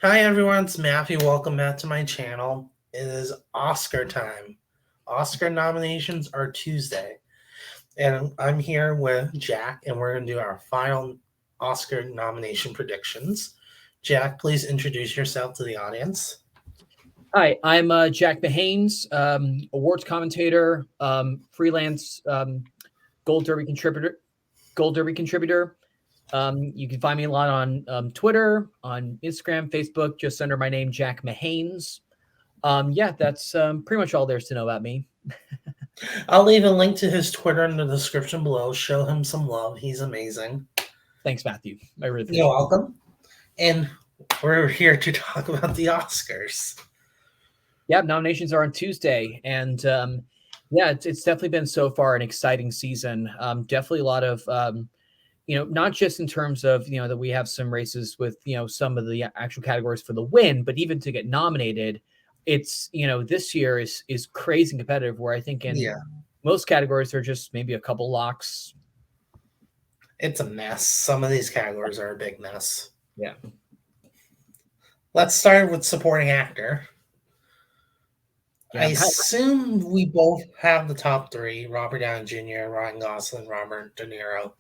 Hi everyone, it's Matthew. Welcome back to my channel. It is Oscar time. Oscar nominations are Tuesday, and I'm here with Jack, and we're going to do our final Oscar nomination predictions. Jack, please introduce yourself to the audience. Hi, I'm Jack Mahanes, awards commentator, freelance Gold Derby contributor. Gold Derby contributor. You can find me a lot on Twitter, on Instagram, Facebook, just under my name, Jack Mahanes. Yeah, that's pretty much all there's to know about me. I'll leave a link to his Twitter in the description below. Show him some love. He's amazing. Thanks, Matthew. I really You're appreciate it. welcome. And we're here to talk about the Oscars. Yeah, nominations are on Tuesday, and yeah, it's definitely been so far an exciting season. Definitely a lot of not just in terms of, that we have some races with, some of the actual categories for the win, but even to get nominated, it's, this year is crazy competitive where I think in Yeah, most categories there are just maybe a couple locks. it's a mess. Some of these categories are a big mess. Yeah. Let's start with supporting actor. I Yeah. assume we both have the top three: Robert Downey Jr., Ryan Gosling, Robert De Niro.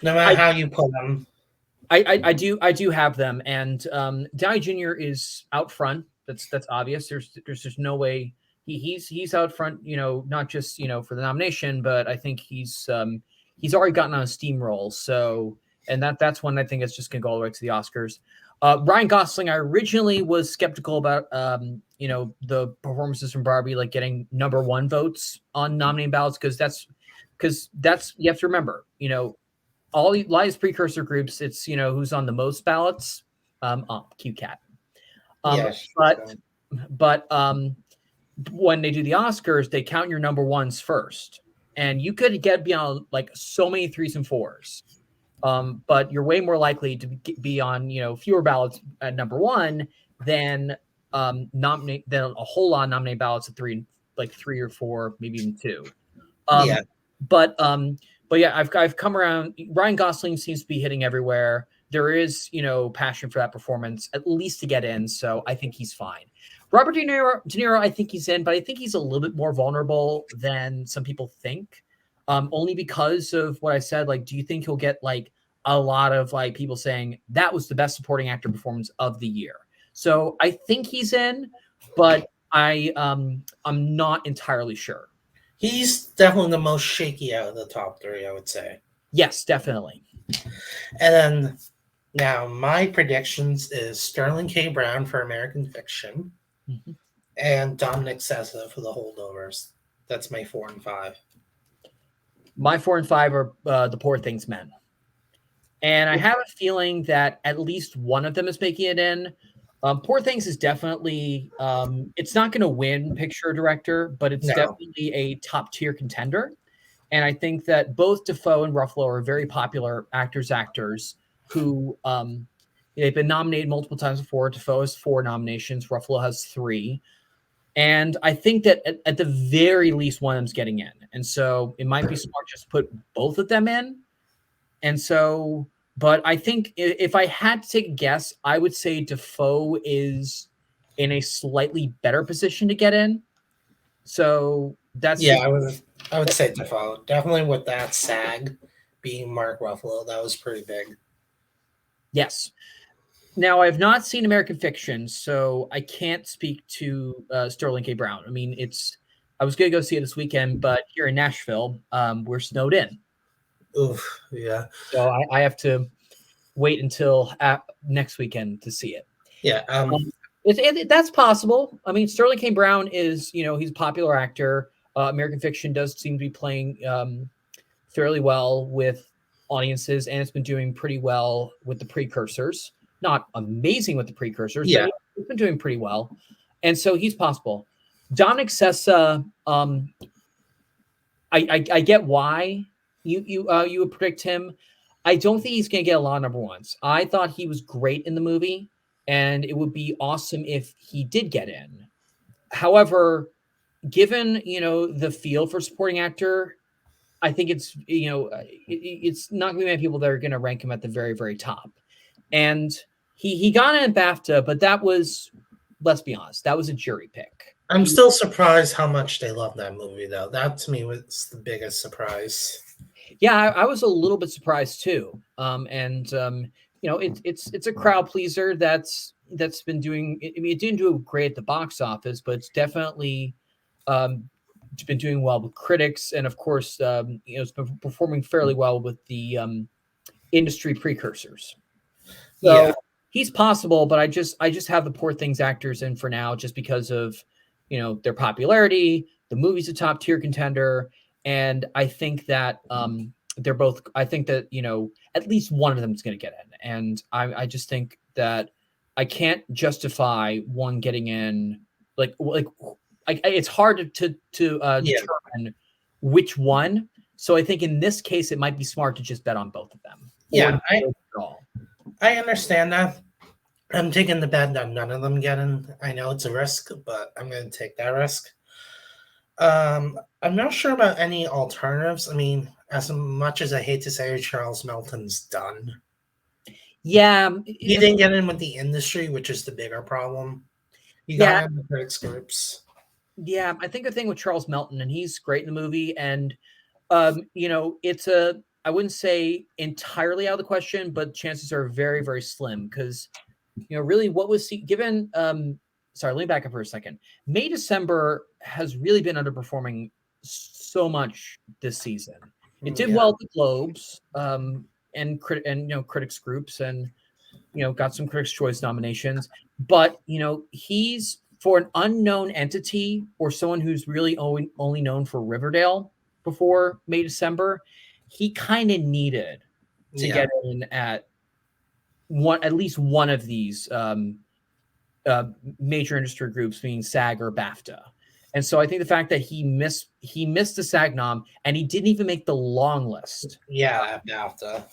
No matter I, how you put them, I do have them, and Downey Jr. is out front. That's obvious. There's just no way he's out front. Not just for the nomination, but I think he's already gotten on a steamroll. So, and that's one I think is just gonna go all the way to the Oscars. Ryan Gosling, I originally was skeptical about the performances from Barbie like getting number one votes on nominating ballots because that's you have to remember all these precursor groups, it's who's on the most ballots. Cute cat. Um, yes. but but when they do the Oscars, they count your number ones first, and you could get beyond like so many threes and fours. But you're way more likely to be on fewer ballots at number one than nominate than a whole lot of nominated ballots at three or four, maybe even two. Um, Yeah, but but yeah, I've come around. Ryan Gosling seems to be hitting everywhere. There is passion for that performance, at least to get in. So I think he's fine. Robert De Niro, I think he's in, but I think he's a little bit more vulnerable than some people think. Only because of what I said. Like, do you think he'll get like a lot of like people saying that was the best supporting actor performance of the year? So I think he's in, but I'm not entirely sure. he's definitely the most shaky out of the top three, I would say. Yes, definitely. And then now my predictions is Sterling K. Brown for American Fiction Mhm. and Dominic Sessa for the Holdovers. That's my 4 and 5. My 4 and 5 are the Poor Things Men, and I have a feeling that at least one of them is making it in. Poor Things is definitely it's not going to win picture director, but it's No, definitely a top tier contender. And I think that both Defoe and Ruffalo are very popular actors who they've been nominated multiple times before. Defoe has 4 nominations, Ruffalo has 3. And I think that at the very least, one of them's getting in. And so it might be smart just to put both of them in. And so, but I think if I had to take a guess, I would say Defoe is in a slightly better position to get in. So that's yeah, just, I would say Defoe. Definitely with that SAG being Mark Ruffalo, that was pretty big. yes. Now, I've not seen American Fiction, so I can't speak to Sterling K. Brown. I mean, I was going to go see it this weekend, but here in Nashville, we're snowed in. Oof, yeah. So I have to wait until next weekend to see it. Yeah, That's possible. I mean, Sterling K. Brown is, he's a popular actor. American Fiction does seem to be playing fairly well with audiences, and it's been doing pretty well with the precursors. Not amazing with the precursors, but yeah. it's been doing pretty well. And so he's possible. Dominic Sessa, I get why you would predict him. I don't think he's going to get a lot of number ones. I thought he was great in the movie, and it would be awesome if he did get in. However, given the feel for supporting actor, I think it's not going to be many people that are going to rank him at the very very top. And he got in BAFTA, but that was, let's be honest, that was a jury pick. I'm still surprised how much they love that movie, though. That to me was the biggest surprise. Yeah, I was a little bit surprised too. It's a crowd pleaser that's been doing. I mean, it didn't do great at the box office, but it's definitely it's been doing well with critics, and of course, it's been performing fairly well with the industry precursors. So Yeah, he's possible, but I just have the Poor Things actors in for now, just because of their popularity. The movie's a top tier contender, and I think that they're both. I think that at least one of them is going to get in, and I just think that I can't justify one getting in. It's hard to yeah, determine which one. So I think in this case, it might be smart to just bet on both of them, or yeah. I all. I understand that. I'm taking the bet that none of them get in. I know it's a risk, but I'm going to take that risk. I'm not sure about any alternatives. I mean, as much as I hate to say it, Charles Melton's done. Yeah, He didn't get in with the industry, which is the bigger problem. He yeah, got in the critics groups. yeah. I think the thing with Charles Melton, and he's great in the movie, and it's I wouldn't say entirely out of the question, but chances are very, very slim because really what was he given? Sorry, let me back up for a second. May December has really been underperforming so much this season. It did Yeah, well at the Globes, and critics groups, and got some Critics' Choice nominations. But he's, for an unknown entity or someone who's really only known for Riverdale before May December, he kind of needed to yeah, get in at least one of these major industry groups, being SAG or BAFTA. And so I think the fact that he missed the SAG nom, and he didn't even make the long list. yeah. BAFTA.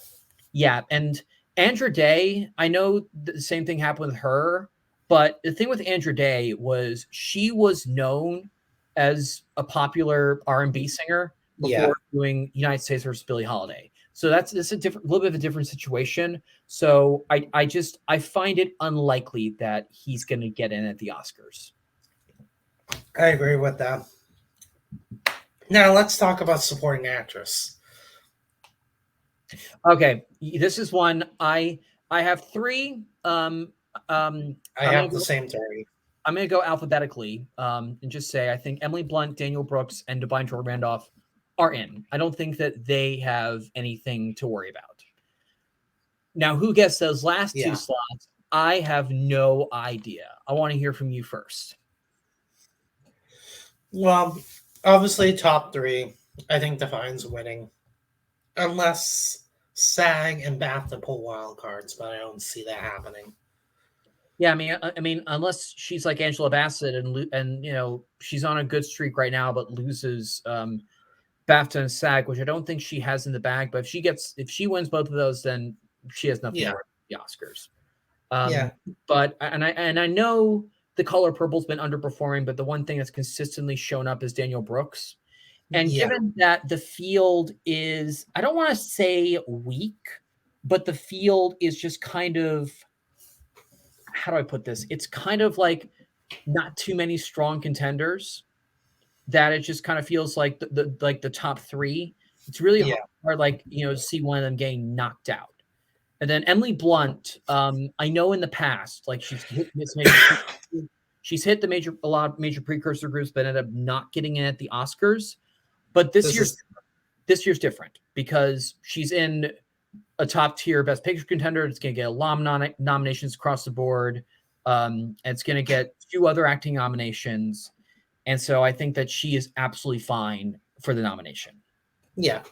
Yeah, and Andra Day, I know the same thing happened with her, but the thing with Andra Day was she was known as a popular R&B singer Yeah, before doing United States versus Billie Holiday. So that's a little bit of a different situation. So I find it unlikely that he's going to get in at the Oscars. I agree with that. Now let's talk about supporting actress. Okay, this is one I have three. I I'm gonna have the go same theory. I'm going to go alphabetically, and just say I think Emily Blunt, Daniel Brooks, and Divine Jordan Randolph are in. I don't think that they have anything to worry about. Now, who gets those last two Yeah. slots? I have no idea. I want to hear from you first. Well, obviously, top three, I think defines winning. Unless SAG and BAFTA pull wild cards, but I don't see that happening. Yeah, I mean, unless she's like Angela Bassett and she's on a good streak right now, but loses BAFTA and SAG, which I don't think she has in the bag. But if she wins both of those, then she has nothing to Yeah. worry about the Oscars. Yeah. But I know The Color Purple's been underperforming, but the one thing that's consistently shown up is Daniel Brooks. And Yeah. given that the field is, I don't want to say weak, but the field is just kind of, how do I put this? It's kind of like not too many strong contenders, that it just kind of feels like the top three. It's really Yeah. hard, to see one of them getting knocked out. And then Emily Blunt, I know in the past, like she's hit a lot of major precursor groups, but ended up not getting in at the Oscars. But This is this year's different because she's in a top tier Best Picture contender. It's going to get a lot of nominations across the board. It's going to get 2 other acting nominations, and so I think that she is absolutely fine for the nomination. yeah.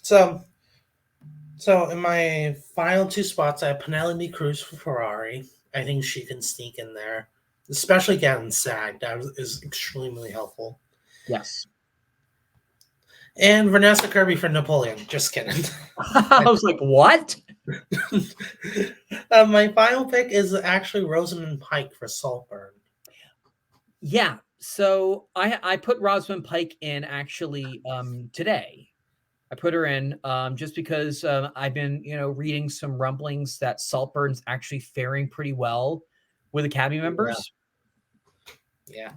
So in my final 2 spots, I have Penelope Cruz for Ferrari. I think she can sneak in there, especially getting SAG. That is extremely helpful. Yes. And Vanessa Kirby for Napoleon. Just kidding. I was like, what? My final pick is actually Rosamund Pike for Saltburn. Yeah. So I put Rosamund Pike in actually today. I put her in just because I've been, reading some rumblings that Saltburn's actually faring pretty well with Academy Yeah, members. yeah.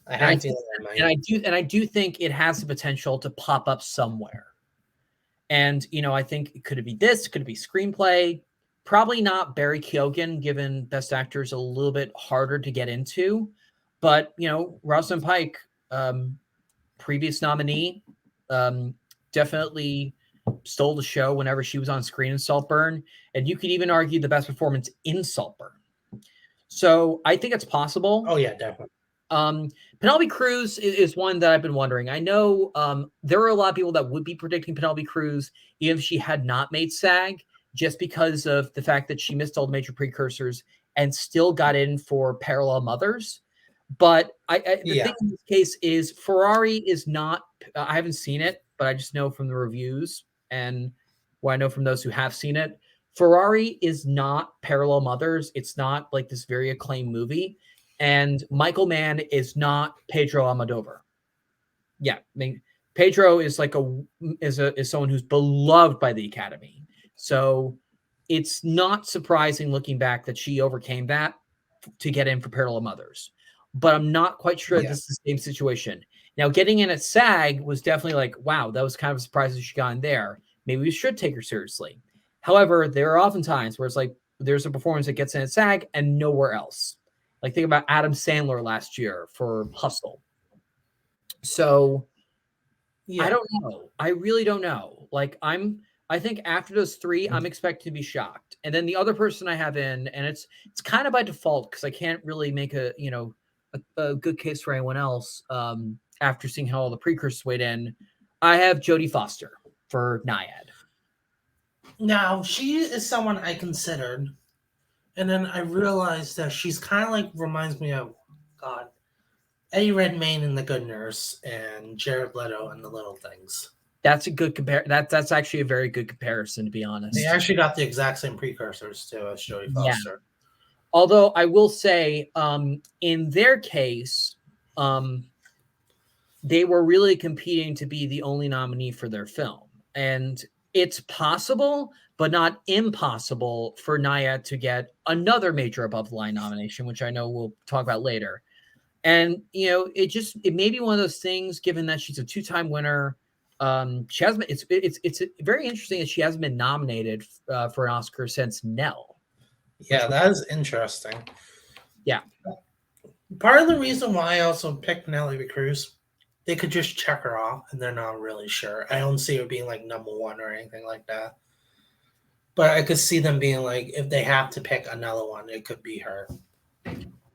I And have a feeling I might. I do think it has the potential to pop up somewhere. And I think could it be this? Could it be screenplay? Probably not Barry Keoghan, given Best Actor is a little bit harder to get into. But Rosalind Pike, previous nominee, definitely stole the show whenever she was on screen in Saltburn, and you could even argue the best performance in Saltburn. So I think it's possible. Oh yeah, definitely. Penelope Cruz is one that I've been wondering. I know there are a lot of people that would be predicting Penelope Cruz even if she had not made SAG, just because of the fact that she missed all the major precursors and still got in for Parallel Mothers. But the thing in this case is Ferrari is not, I haven't seen it, but I just know from the reviews and what I know from those who have seen it, Ferrari is not Parallel Mothers. It's not like this very acclaimed movie. And Michael Mann is not Pedro Almodovar. Yeah, I mean, Pedro is like is someone who's beloved by the Academy. So it's not surprising looking back that she overcame that to get in for Parallel Mothers. But I'm not quite sure this is the same situation. Now, getting in at SAG was definitely like, wow, that was kind of a surprise that she got in there. Maybe we should take her seriously. However, there are often times where it's like there's a performance that gets in at SAG and nowhere else. Like think about Adam Sandler last year for Hustle. So I don't know. I really don't know. Like I think after those three, I'm expected to be shocked. And then the other person I have in, and it's kind of by default because I can't really make a good case for anyone else after seeing how all the precursors weighed in. I have Jodie Foster for Naiad. Now she is someone I considered, and then I realized that she's kind of like reminds me of God, Eddie Redmayne in The Good Nurse and Jared Leto in The Little Things. That's a good That's actually a very good comparison, to be honest. They actually got the exact same precursors too as Jodie Foster. Yeah. Although I will say, in their case, they were really competing to be the only nominee for their film. And it's possible, but not impossible for Naiad to get another major above the line nomination, which I know we'll talk about later. And, it may be one of those things, given that she's a two-time winner. She hasn't. It's very interesting that she hasn't been nominated for an Oscar since Nell. Yeah, that is interesting. Yeah. Part of the reason why I also picked Penelope Cruz, they could just check her off and they're not really sure. I don't see her being like number one or anything like that. But I could see them being like, if they have to pick another one, it could be her.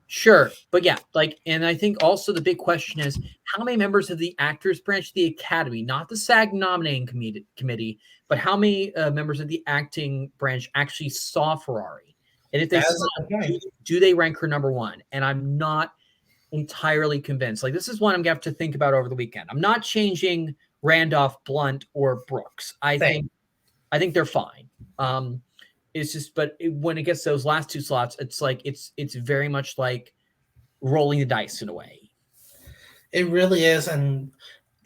Sure. But yeah, and I think also the big question is how many members of the actors branch of the Academy, not the SAG nominating committee, but how many members of the acting branch actually saw Ferrari? And if they saw, do they rank her number one? And I'm not entirely convinced. Like, this is one I'm gonna have to think about over the weekend. I'm not changing Randolph, Blunt, or Brooks. I think they're fine. It's just, but when it gets those last two slots, it's like it's very much like rolling the dice in a way. It really is, and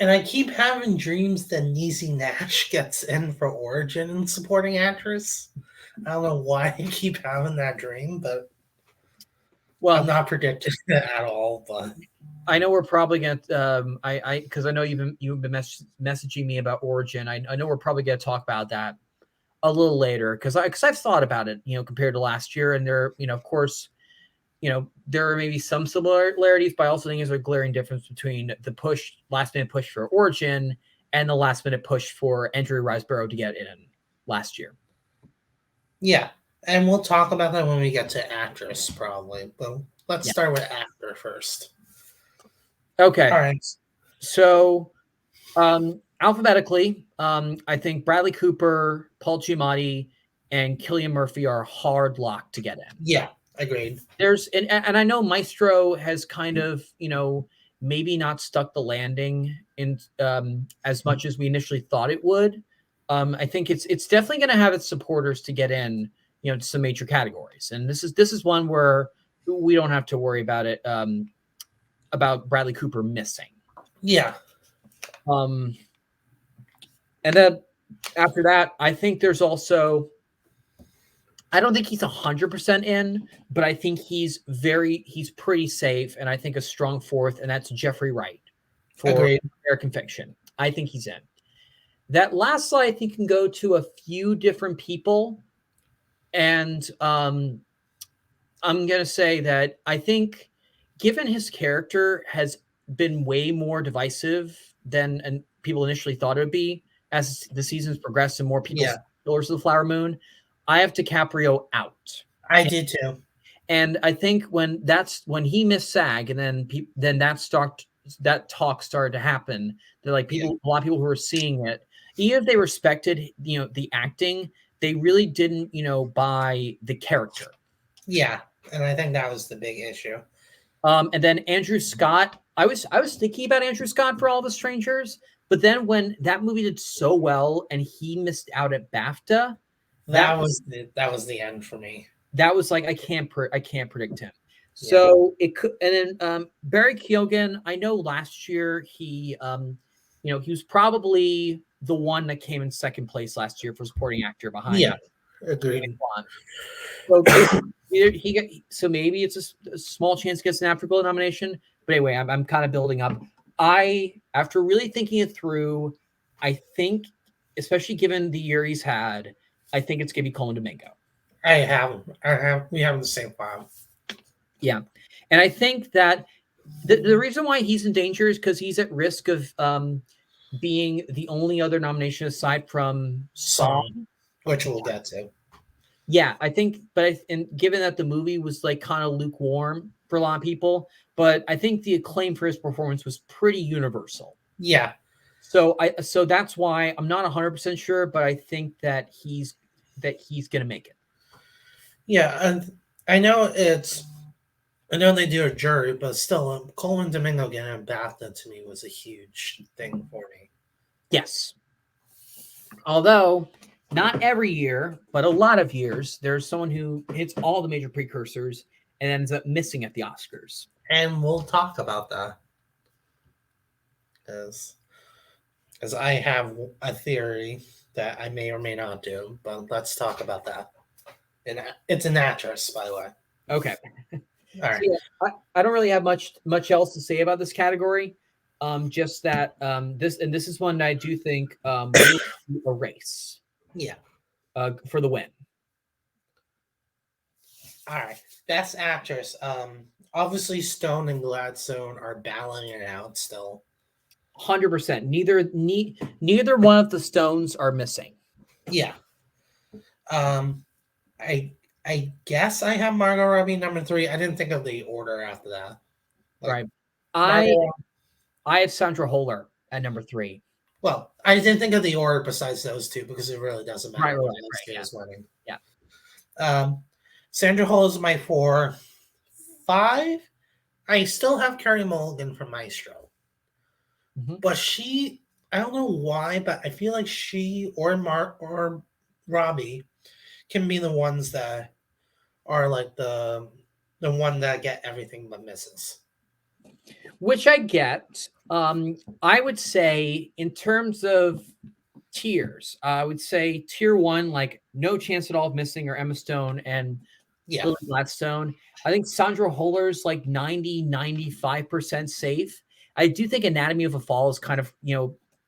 I keep having dreams that Niecy Nash gets in for Origin and supporting actress. I don't know why I keep having that dream, but I'm not predicting it at all. But I know we're probably gonna because I know you've been messaging me about Origin. I know we're probably gonna talk about that a little later because I've thought about it, compared to last year, and there, of course, there are maybe some similarities, but I also think there's a glaring difference between the last minute push for Origin and the last minute push for Andrew Riseborough to get in last year. Yeah, and we'll talk about that when we get to actress, probably. But let's start with actor first. Okay. All right. So, alphabetically, I think Bradley Cooper, Paul Giamatti, and Cillian Murphy are hard locked to get in. Yeah, agreed. And I know Maestro has kind of, maybe not stuck the landing in as much as we initially thought it would. I think it's definitely going to have its supporters to get in, to some major categories. And this is one where we don't have to worry about it, about Bradley Cooper missing. Yeah. And then after that, I think there's also, I don't think he's 100% in, but I think he's pretty safe. And I think a strong fourth, and that's Jeffrey Wright for Agreed. American Fiction. I think he's in. That last slide, I think, can go to a few different people. And I'm going to say that I think, given his character has been way more divisive than people initially thought it would be as the seasons progressed and more people Yeah, Pillars of the Flower Moon, I have DiCaprio out. I did too. And I think when he missed SAG, and then that talk started to happen. That like Yeah, a lot of people who were seeing it, even if they respected the acting, they really didn't buy the character. yeah, and I think that was the big issue. And then Andrew Scott, I was thinking about Andrew Scott for All the Strangers, but then when that movie did so well and he missed out at BAFTA, That was the end for me. that was like I can't predict him. So it could, and then Barry Keoghan, I know last year he he was probably the one that came in second place last year for supporting actor behind Yeah, agreed. So so maybe it's a small chance he gets an Africa nomination. But anyway, I'm kind of building up. After really thinking it through, I think, especially given the year he's had, I think it's gonna be Colin Domingo. We have the same file. Yeah, and I think that the reason why he's in danger is because he's at risk of being the only other nomination aside from Song, which we'll get to. Yeah, I think, and given that the movie was like kind of lukewarm for a lot of people, but I think the acclaim for his performance was pretty universal. Yeah. So that's why I'm not 100% sure, but I think that he's gonna make it. Yeah, and I know they do a jury, but still, Colin Domingo getting a BAFTA to me was a huge thing for me. Yes. Although not every year, but a lot of years, there's someone who hits all the major precursors and ends up missing at the Oscars. And we'll talk about that. As I have a theory that I may or may not do, but let's talk about that. And it's an actress, by the way. Okay. All right. So yeah, I don't really have much else to say about this category. Just that this is one that I do think will be a race. Yeah. For the win. All right. Best actress. Obviously Stone and Gladstone are battling it out still. 100%. Neither one of the Stones are missing. Yeah. I guess I have Margot Robbie number 3. I didn't think of the order after that. Right. I have Sandra Hüller at number 3. Well, I didn't think of the order besides those two because it really doesn't matter. Right, yeah. Sandra Hüller is my 4. 5. I still have Carey Mulligan from Maestro. Mm-hmm. But I don't know why, but I feel like she or Robbie can be the ones that are like the one that get everything but misses. Which I get. I would say in terms of tiers, I would say tier 1, like no chance at all of missing, or Emma Stone and Lily Gladstone. I think Sandra Hüller's like 90-95% safe. I do think Anatomy of a Fall is kind of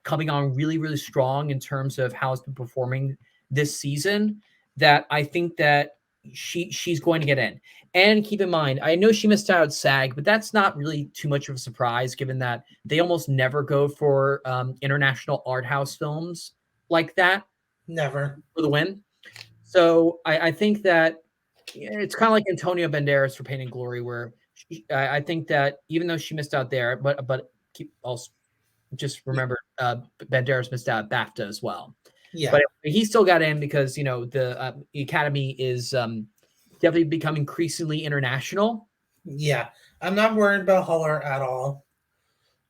coming on really, really strong in terms of how it's been performing this season. That I think that she's going to get in. And keep in mind, I know she missed out at SAG, but that's not really too much of a surprise given that they almost never go for international art house films like that. Never. For the win. So I think that it's kind of like Antonio Banderas for Pain and Glory, where I think that even though she missed out there, but also just remember Banderas missed out at BAFTA as well. Yeah, but he still got in because the Academy is definitely become increasingly international. Yeah, I'm not worried about Hüller at all.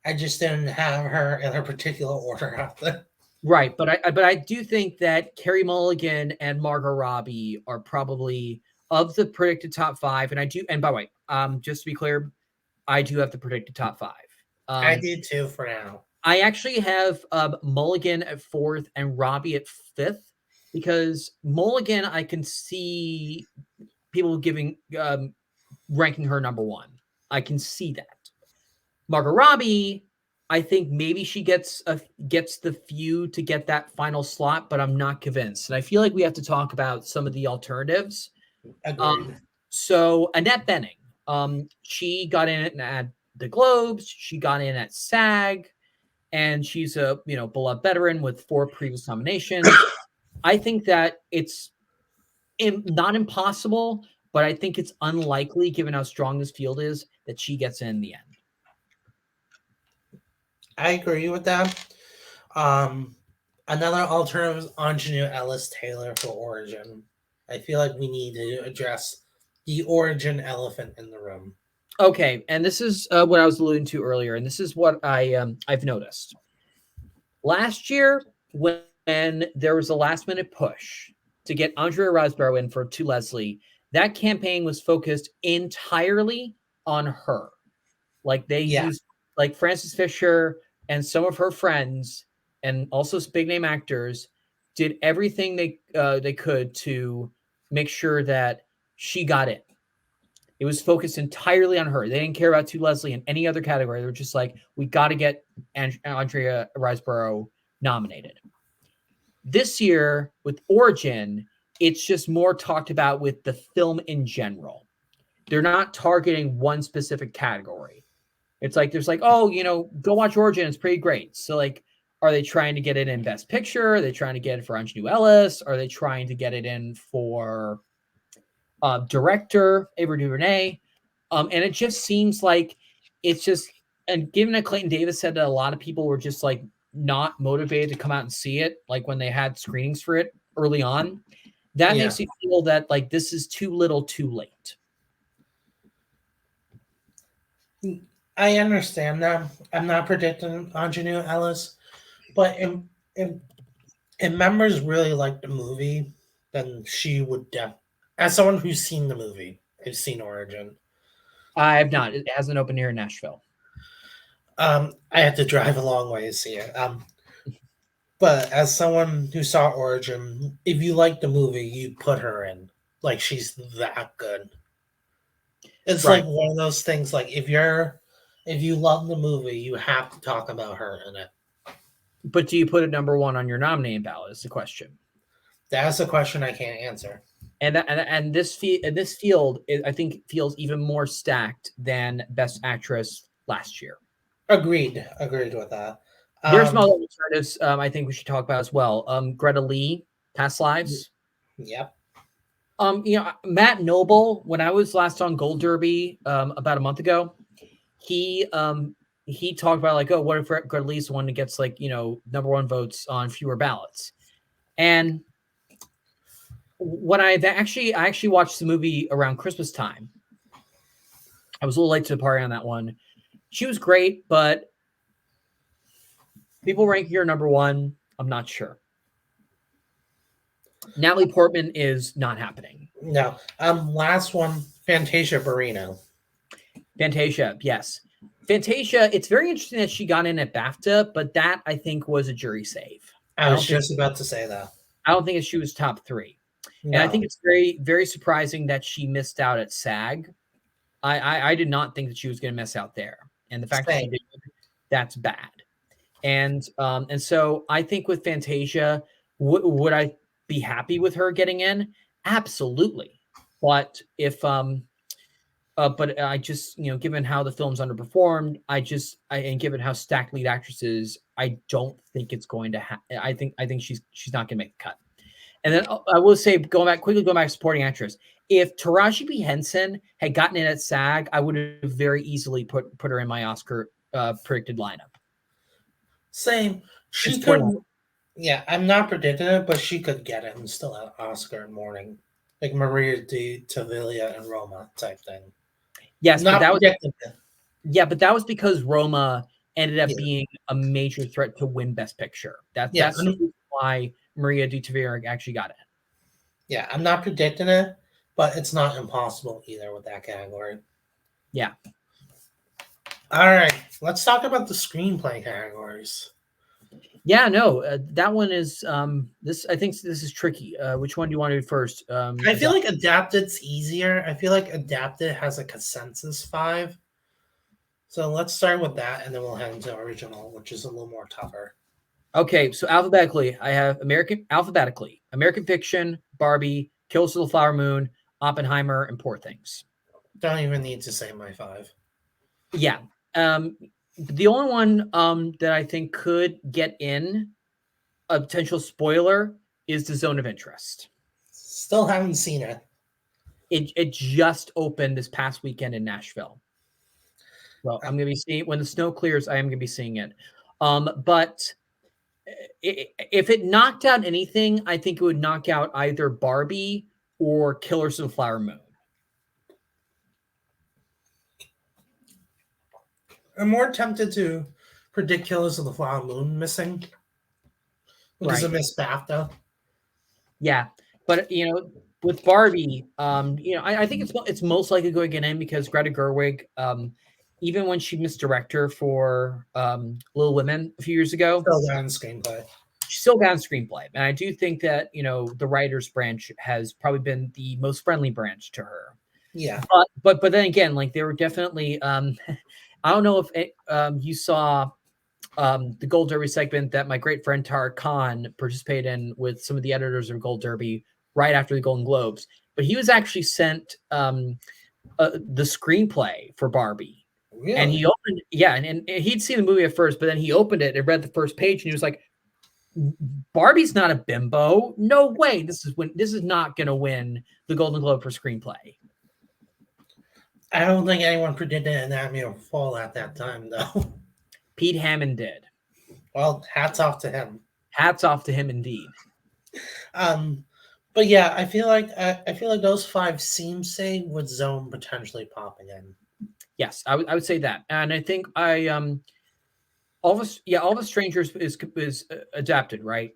I just didn't have her in a particular order out there. Right, but I do think that Carey Mulligan and Margot Robbie are probably of the predicted top 5, and I do. And by the way, just to be clear, I do have the predicted top 5. I did too for now. I actually have Mulligan at fourth and Robbie at fifth because Mulligan, I can see people giving ranking her number one. I can see that. Margot Robbie, I think maybe she gets the few to get that final slot, but I'm not convinced. And I feel like we have to talk about some of the alternatives. Agreed. So Annette Bening, she got in at the Globes, she got in at SAG, and she's a beloved veteran with 4 previous nominations. I think that it's not impossible, but I think it's unlikely, given how strong this field is, that she gets in the end. I agree with that. Another alternative is Ingenue Ellis Taylor for Origin. I feel like we need to address the Origin elephant in the room. Okay, and this is what I was alluding to earlier, and this is what I've noticed. Last year, when there was a last-minute push to get Andrea Riseborough in for To Leslie, that campaign was focused entirely on her. Like they used like Frances Fisher and some of her friends, and also some big name actors, did everything they could to make sure that she got in. It was focused entirely on her. They didn't care about To Leslie in any other category. They were just like, we got to get Andrea Riseborough nominated. This year with Origin, it's just more talked about with the film in general. They're not targeting one specific category. It's like there's like, oh, go watch Origin. It's pretty great. So like, are they trying to get it in Best Picture? Are they trying to get it for Ingenue Ellis? Are they trying to get it in for director Ava DuVernay? And it just seems like it's just, and given that Clayton Davis said that a lot of people were just like not motivated to come out and see it, like when they had screenings for it early on, that makes me feel that like this is too little too late. I understand that. I'm not predicting Ingenue Ellis, but if members really like the movie, then she would as someone who's seen the movie, who's seen Origin. I have not. It hasn't opened here in Nashville. I had to drive a long way to see it. But as someone who saw Origin, if you like the movie, you put her in. Like she's that good. It's Right. like one of those things. Like if you love the movie, you have to talk about her in it. But do you put it number one on your nominating ballot? Is the question. That's a question I can't answer. And this field, I think, feels even more stacked than Best Actress last year. Agreed with that. There's some other alternatives I think we should talk about as well. Greta Lee, Past Lives. Yep. Matt Noble, when I was last on Gold Derby about a month ago, he talked about like, oh, what if Greta Lee's the one that gets like, number one votes on fewer ballots? And when I actually watched the movie around Christmas time, I was a little late to the party on that one. She was great, but people ranking her number one, I'm not sure. Natalie Portman is not happening. No. Last one, Fantasia Barrino. Fantasia, yes. Fantasia, it's very interesting that she got in at BAFTA, but that I think was a jury save. I was just about to say that. I don't think she was top 3. No. And I think it's very, very surprising that she missed out at SAG. I did not think that she was going to miss out there. And the fact that she did, that's bad. And so I think with Fantasia, would I be happy with her getting in? Absolutely. But if but I just, given how the film's underperformed, and given how stacked lead actress is, I don't think it's going to happen. I think she's not going to make the cut. And then I will say, going back to supporting actress, if Taraji P. Henson had gotten in at SAG, I would have very easily put her in my Oscar predicted lineup. Same. She could. Yeah, I'm not predicting it, but she could get it and still have Oscar in morning, like Maria di Tavilla and Roma type thing. Yes, but that was because Roma ended up being a major threat to win Best Picture. That's the reason why Maria di Tavilla actually got it. Yeah, I'm not predicting it, but it's not impossible either with that category. Yeah. All right, let's talk about the screenplay categories. Yeah, no, that one is this. I think this is tricky. Which one do you want to do first? I feel like adapted's easier. I feel like adapted has a consensus 5. So let's start with that, and then we'll head into original, which is a little more tougher. Okay, so alphabetically, I have American Fiction, Barbie, Kills of the Flower Moon, Oppenheimer, and Poor Things. Don't even need to say my 5. Yeah. The only one that I think could get in a potential spoiler is The Zone of Interest. Still haven't seen it. It just opened this past weekend in Nashville. Well, I'm gonna be seeing when the snow clears. I am gonna be seeing it. But if it knocked out anything, I think it would knock out either Barbie or Killers of the Flower Moon. I'm more tempted to predict Killers of the Flower Moon missing because Right. of Miss BAFTA. Yeah, but with Barbie, I think it's most likely going to get in because Greta Gerwig, even when she missed director for Little Women a few years ago, Still got in screenplay. she still got a screenplay, and I do think that the writers branch has probably been the most friendly branch to her. Yeah. But then again, like they were definitely. I don't know if you saw the Gold Derby segment that my great friend Tara Khan participated in with some of the editors of Gold Derby right after the Golden Globes. But he was actually sent the screenplay for Barbie. Really? And he opened, and he'd seen the movie at first, but then he opened it and read the first page and he was like, Barbie's not a bimbo. No way. This is not going to win the Golden Globe for screenplay. I don't think anyone predicted Anatomy of a Fall at that time, though. Pete Hammond did. Well, hats off to him. Hats off to him, indeed. But yeah, I feel like those 5 seem safe with Zone potentially popping in. Yes, I would say that, and I think All of Us Strangers is adapted, right?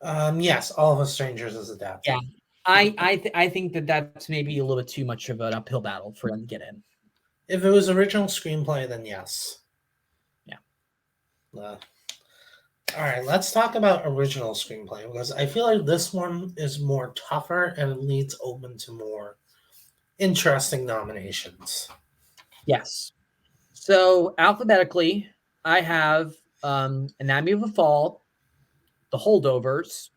Yes, All of Us Strangers is adapted. Yeah, I think that's maybe a little bit too much of an uphill battle for them to get in. If it was original screenplay, then yes. Yeah. All right, let's talk about original screenplay because I feel like this one is more tougher and it leads open to more interesting nominations. Yes. So alphabetically, I have Anatomy of a Fall, The Holdovers,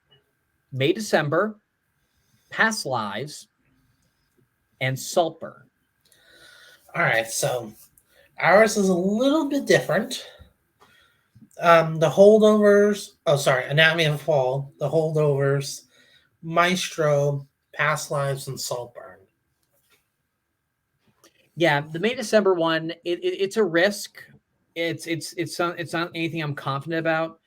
May December, Past Lives, and Saltburn. All right, so ours is a little bit different. The Holdovers, Anatomy of a Fall, The Holdovers, Maestro, Past Lives, and Saltburn. Yeah, the May December one, it's a risk. It's not anything I'm confident about,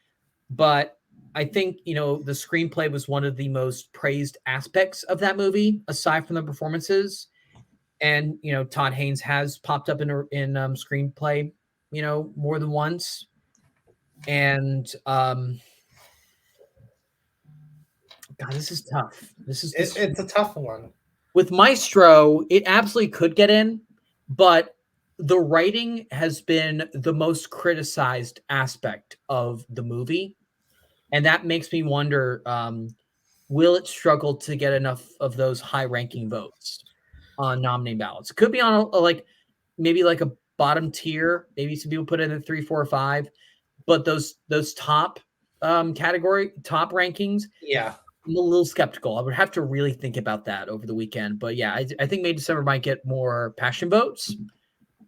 but I think the screenplay was one of the most praised aspects of that movie, aside from the performances. And Todd Haynes has popped up in screenplay, more than once. And God, this is tough. It's a tough one. With Maestro, it absolutely could get in, but the writing has been the most criticized aspect of the movie. And that makes me wonder, will it struggle to get enough of those high-ranking votes on nominating ballots? Could be on maybe like a bottom tier. Maybe some people put it in 3, 4, or 5. But those top category, top rankings, yeah, I'm a little skeptical. I would have to really think about that over the weekend. But yeah, I think May December might get more passion votes.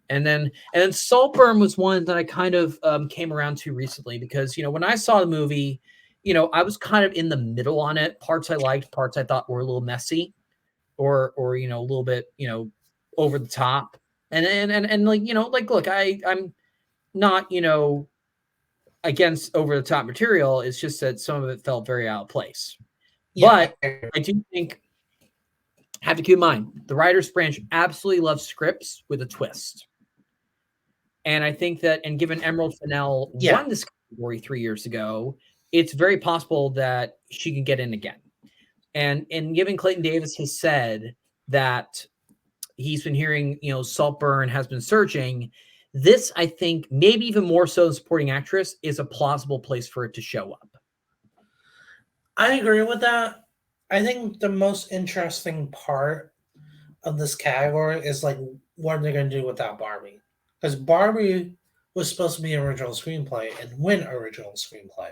And then Saltburn was one that I kind of came around to recently because when I saw the movie, I was kind of in the middle on it. Parts I liked, parts I thought were a little messy, or a little bit over the top. And look, I'm not against over the top material. It's just that some of it felt very out of place. Yeah. But I do think have to keep in mind the writers branch absolutely loves scripts with a twist. And I think that, and given Emerald Fennell won this category 3 years ago, it's very possible that she can get in again. And given Clayton Davis has said that he's been hearing, Saltburn has been searching, This, I think, maybe even more so than supporting actress, is a plausible place for it to show up. I agree with that. I think the most interesting part of this category is like what are they going to do without Barbie? Because Barbie was supposed to be original screenplay and win original screenplay.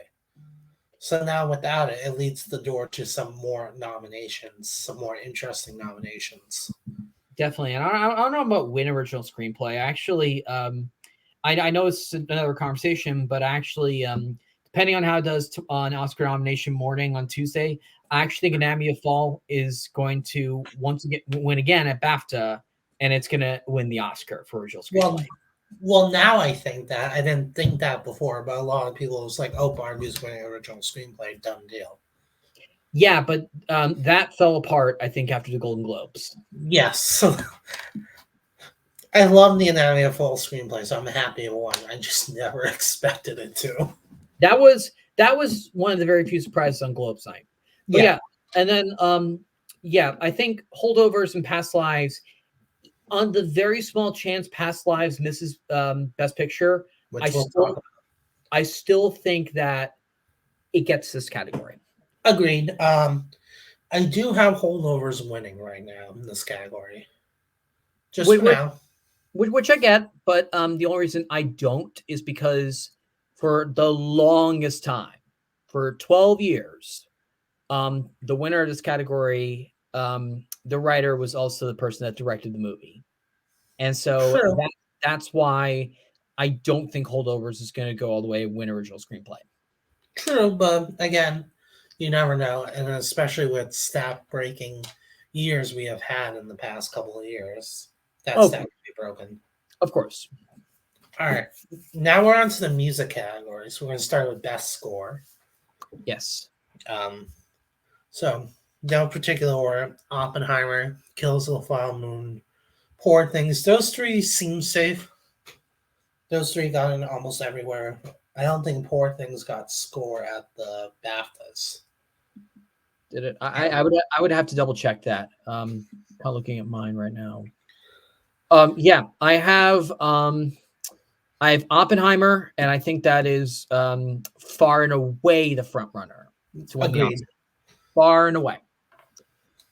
So now without it, it leads the door to some more nominations, some more interesting nominations. Definitely, and I don't know about win original screenplay. Actually, I know it's another conversation, but actually, depending on how it does on Oscar nomination morning on Tuesday, I actually think Anatomy of Fall is going to once again win again at BAFTA, and it's going to win the Oscar for original Well, screenplay. well, now I think that I didn't think that before, but a lot of people was like, "Oh, Barbie's winning original screenplay, done deal." Yeah, but that fell apart, I think, after the Golden Globes. Yes, I love the Anatomy of Fall screenplay, so I'm happy it won. I just never expected it to. That was one of the very few surprises on Globes night. But Yeah, yeah, and then yeah, I think Holdovers and Past Lives, on the very small chance Past Lives misses Best Picture, I which we'll talk still about. I still think that it gets this category. Agreed. I do have holdovers winning right now in this category, just Which, for now. which I get, but the only reason I don't is because for the longest time, for 12 years, the winner of this category, the writer was also the person that directed the movie. And so True, that's why I don't think Holdovers is going to go all the way and win original screenplay. true, but again, you never know, and especially with stat breaking years we have had in the past couple of years, that Oh, stat could be broken. of course. All right, now we're on to the music category. So we're going to start with best score. Yes. Um, so no particular order: Oppenheimer, Kills of the Flower Moon, Poor Things. Those three seem safe. Those three got in almost everywhere. I don't think Poor Things got score at the BAFTAs. Did it? I would have to double check that. I'm looking at mine right now. Yeah, I have Oppenheimer, and I think that is far and away the front runner to win the Agreed. Oscar. Far and away.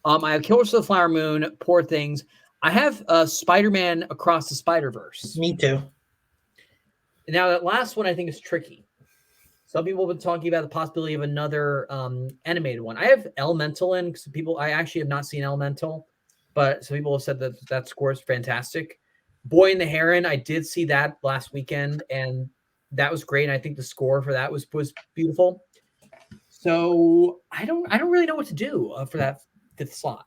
I have Killers of the Flower Moon, Poor Things. I have Spider-Man Across the Spider-Verse. Me too. Now that last one I think is tricky. Some people have been talking about the possibility of another animated one. I have Elemental in because I actually have not seen Elemental, but some people have said that that score is fantastic. Boy and the Heron, I did see that last weekend, and that was great. And I think the score for that was beautiful. So I don't really know what to do for that fifth slot.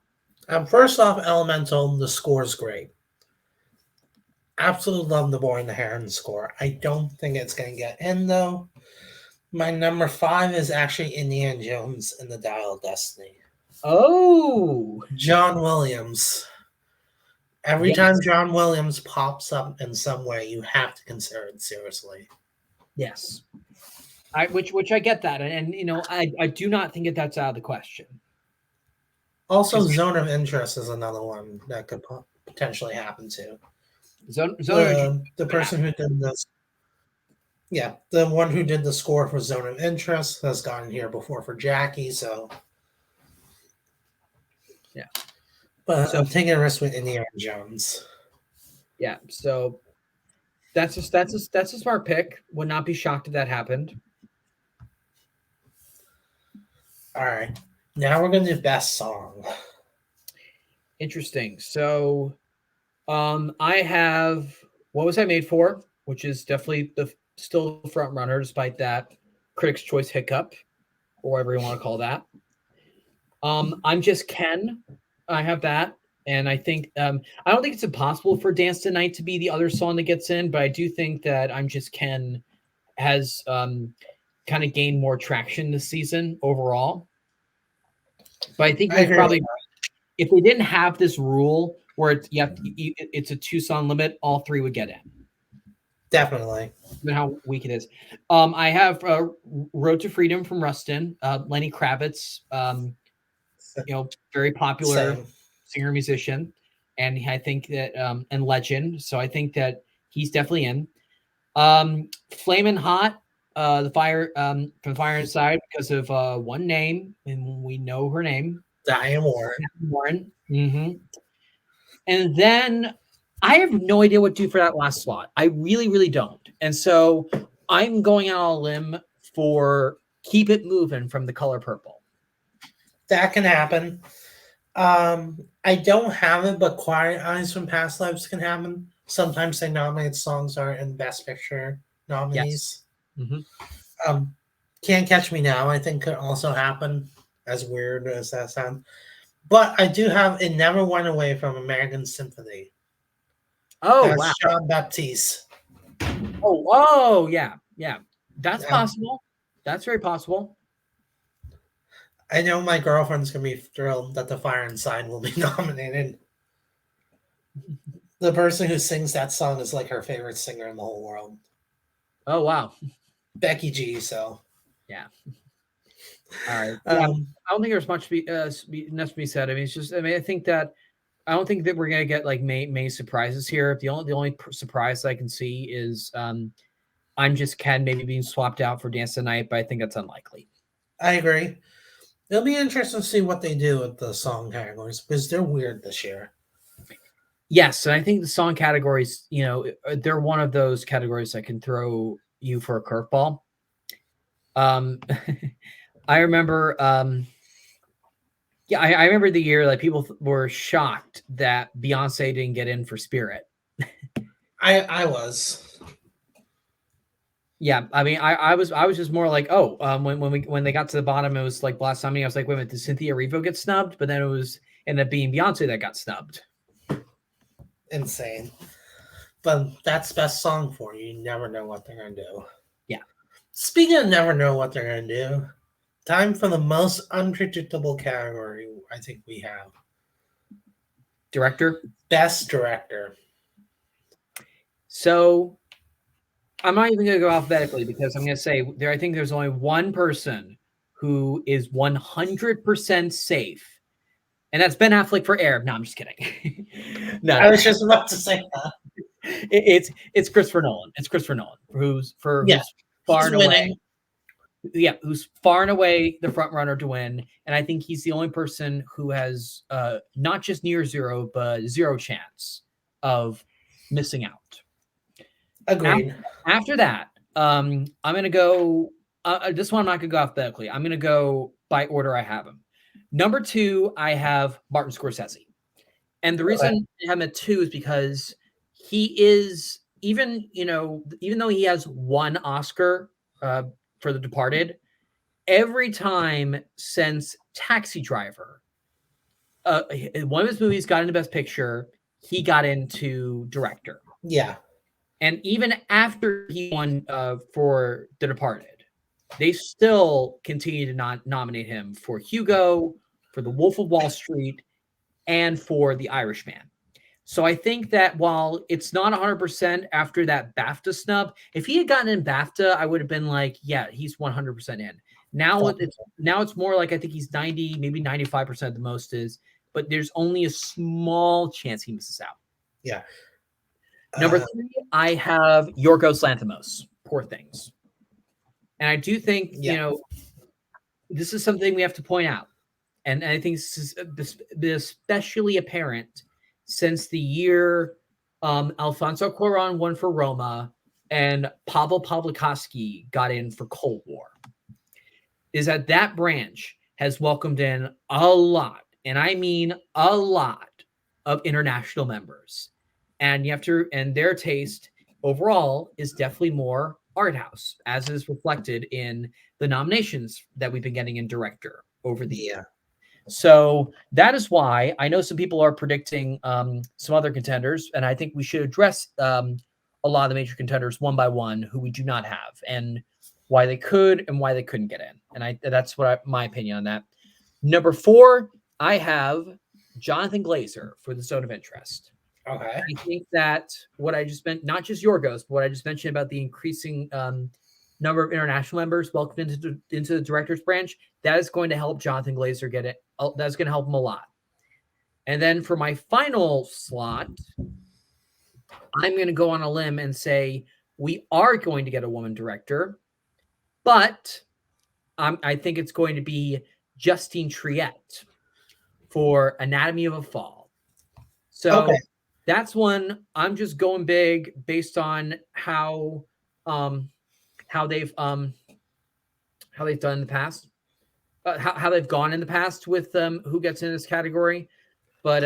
First off, Elemental, the score is great. Absolutely love the Boy and the Heron score. I don't think it's going to get in though. My number 5 is actually Indiana Jones and the Dial of Destiny. Oh, John Williams. Every yes, time John Williams pops up in some way, you have to consider it seriously. yes. Which I get that, and you know I do not think that's out of the question. Also, Zone of Interest is another one that could potentially happen too. Zone The person who did this, yeah, the one who did the score for Zone of Interest has gotten here before for Jackie, so yeah. but So I'm taking a risk with Indiana Jones. yeah, so that's a smart pick. Would not be shocked if that happened. All right, now we're gonna do best song. Interesting. So I have What Was I Made For, which is definitely still the front runner despite that Critics' Choice hiccup, or whatever you want to call that. I'm Just Ken. I have that. And I think I don't think it's impossible for Dance Tonight to be the other song that gets in, but I do think that I'm Just Ken has kind of gained more traction this season overall. But I think I we agree with probably, if we didn't have this rule where it's a 2 song limit, all three would get in. definitely. Given how weak it is. I have Road to Freedom from Rustin, Lenny Kravitz, very popular Same. singer musician, and I think that and legend. So I think that He's definitely in. Flamin' Hot, the fire from Fire Inside because of one name, and we know her name, Diane Warren. Warren. And then I have no idea what to do for that last slot. I really, really don't. And so I'm going out on a limb for Keep It Moving from The Color Purple. That can happen. I don't have it, but Quiet Eyes from Past Lives can happen. Sometimes they nominate songs are in Best Picture nominees. Yes. Can't Catch Me Now, I think, could also happen, as weird as that sounds. But I do have It Never Went Away from American Symphony. Oh, That's wow. Jean Baptiste. Oh, yeah. That's possible. That's very possible. I know my girlfriend's going to be thrilled that The Fire Inside will be nominated. The person who sings that song is like her favorite singer in the whole world. Oh, wow. Becky G, so. Yeah. All right. Yeah, I don't think there's much to be said. I mean, it's just, I think that I don't think that we're going to get like May surprises here. The only surprise I can see is I'm Just Ken maybe being swapped out for Dance the Night, but I think that's unlikely. I agree. It'll be interesting to see what they do with the song categories because they're weird this year. Yes, and I think the song categories, they're one of those categories that can throw you for a curveball. I remember, I remember the year like people were shocked that Beyonce didn't get in for Spirit. I was. Yeah, I mean, I was just more like, when they got to the bottom, it was like Blasphemy. I was like, wait a minute, did Cynthia Erivo get snubbed? But then it ended up being Beyonce that got snubbed. Insane. But that's best song for you. You never know what they're gonna do. Yeah. Speaking of never know what they're gonna do, time for the most unpredictable category I think we have. Director? Best director. So I'm not even going to go alphabetically because I'm going to say I think there's only one person who is 100% safe, and that's Ben Affleck for Arab. No, I'm just kidding. No, I was just about to say that. It's Christopher Nolan. It's Christopher Nolan who's far and away. Yeah, who's far and away the front runner to win, and I think he's the only person who has not just near zero, but zero chance of missing out. Agreed. After that, I'm going to go. This one I'm not going to go alphabetically. I'm going to go by order I have him. Number 2, I have Martin Scorsese, and the reason I have him at 2 is because he is even though he has one Oscar for The Departed, every time since Taxi Driver, one of his movies got into Best Picture, he got into director. Yeah. And even after he won for The Departed, they still continue to nominate him for Hugo, for The Wolf of Wall Street, and for The Irishman. So I think that while it's not 100% after that BAFTA snub, if he had gotten in BAFTA, I would have been like, yeah, he's 100% in. Now it's more like I think he's 90, maybe 95% at the most is, but there's only a small chance he misses out. Yeah. Number 3, I have Yorgos Lanthimos, Poor Things. And I do think, this is something we have to point out. And I think this is especially apparent since the year Alfonso Cuarón won for Roma and Pavel Pawlikowski got in for Cold War, is that branch has welcomed in a lot, and I mean a lot, of international members. And and their taste overall is definitely more art house, as is reflected in the nominations that we've been getting in director over the year. So that is why I know some people are predicting some other contenders, and I think we should address a lot of the major contenders one by one who we do not have, and why they could and why they couldn't get in. And that's my opinion on that. Number 4, I have Jonathan Glazer for The Zone of Interest. Okay. I think that what I just meant, not just Yorgos, but what I just mentioned about the increasing number of international members welcomed into the director's branch, that is going to help Jonathan Glazer get it. That's going to help him a lot. And then for my final slot, I'm going to go on a limb and say we are going to get a woman director, but I think it's going to be Justine Triet for Anatomy of a Fall. So that's one I'm just going big based on how they've done in the past, how they've gone in the past with who gets in this category. But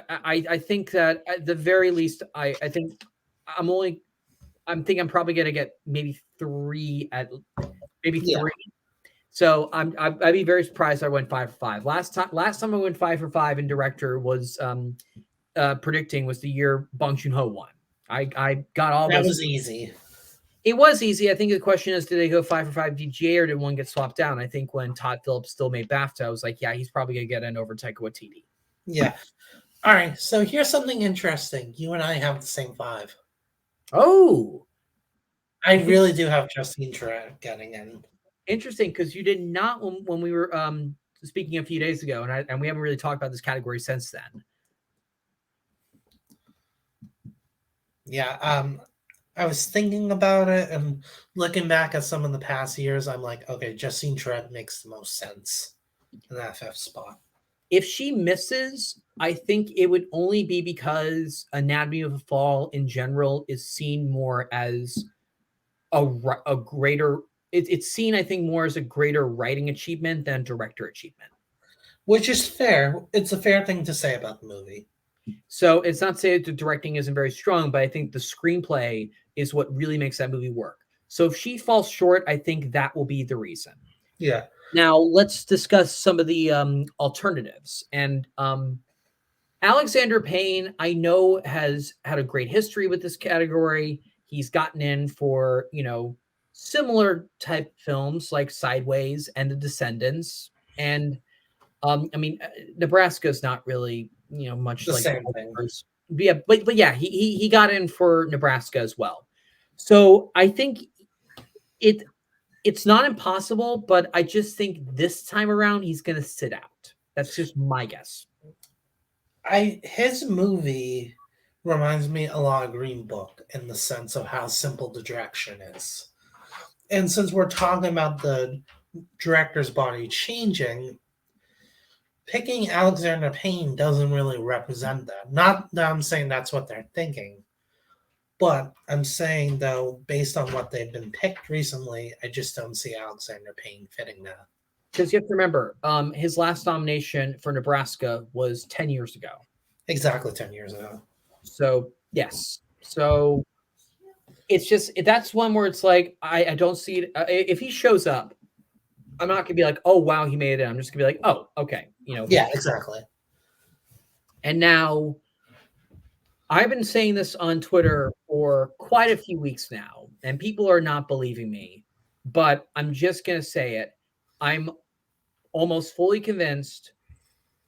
I think that at the very least, I think I'm probably gonna get maybe three. So I'd be very surprised if I went 5 for 5. Last time I went 5 for 5 in director was predicting was the year Bong Joon-ho won. I got all that those. was easy. It was easy. I think the question is, did they go 5 for 5 DGA or did one get swapped down? I think when Todd Phillips still made BAFTA, I was like, yeah, he's probably gonna get in over Taika Waititi. Yeah. All right. So here's something interesting. You and I have the same 5. Oh, I really do have Justine Triet getting in. Interesting, because you did not when we were speaking a few days ago, and we haven't really talked about this category since then. Yeah, I was thinking about it and looking back at some of the past years, I'm like, okay, Justine Triet makes the most sense in that 5th spot. If she misses, I think it would only be because Anatomy of a Fall in general is seen more as a greater. It's seen, I think, more as a greater writing achievement than director achievement. Which is fair. It's a fair thing to say about the movie. So it's not to say that the directing isn't very strong, but I think the screenplay is what really makes that movie work. So if she falls short, I think that will be the reason. Yeah. Now let's discuss some of the alternatives. And Alexander Payne, I know, has had a great history with this category. He's gotten in for, similar type films like Sideways and The Descendants. And I mean, Nebraska is not really, much The like same thing. Yeah, but yeah, he got in for Nebraska as well. So I think it's not impossible, but I just think this time around he's going to sit out. That's just my guess. His movie reminds me a lot of Green Book in the sense of how simple the direction is. And since we're talking about the director's body changing, picking Alexander Payne doesn't really represent that. Not that I'm saying that's what they're thinking, but I'm saying, though, based on what they've been picked recently, I just don't see Alexander Payne fitting that. Because you have to remember, his last nomination for Nebraska was 10 years ago. Exactly 10 years ago. So, yes. So, it's just, that's one where it's like, I don't see it. If he shows up, I'm not going to be like, oh, wow, he made it. I'm just going to be like, oh, okay. Yeah, exactly. And now, I've been saying this on Twitter for quite a few weeks now, and people are not believing me, but I'm just going to say it. I'm almost fully convinced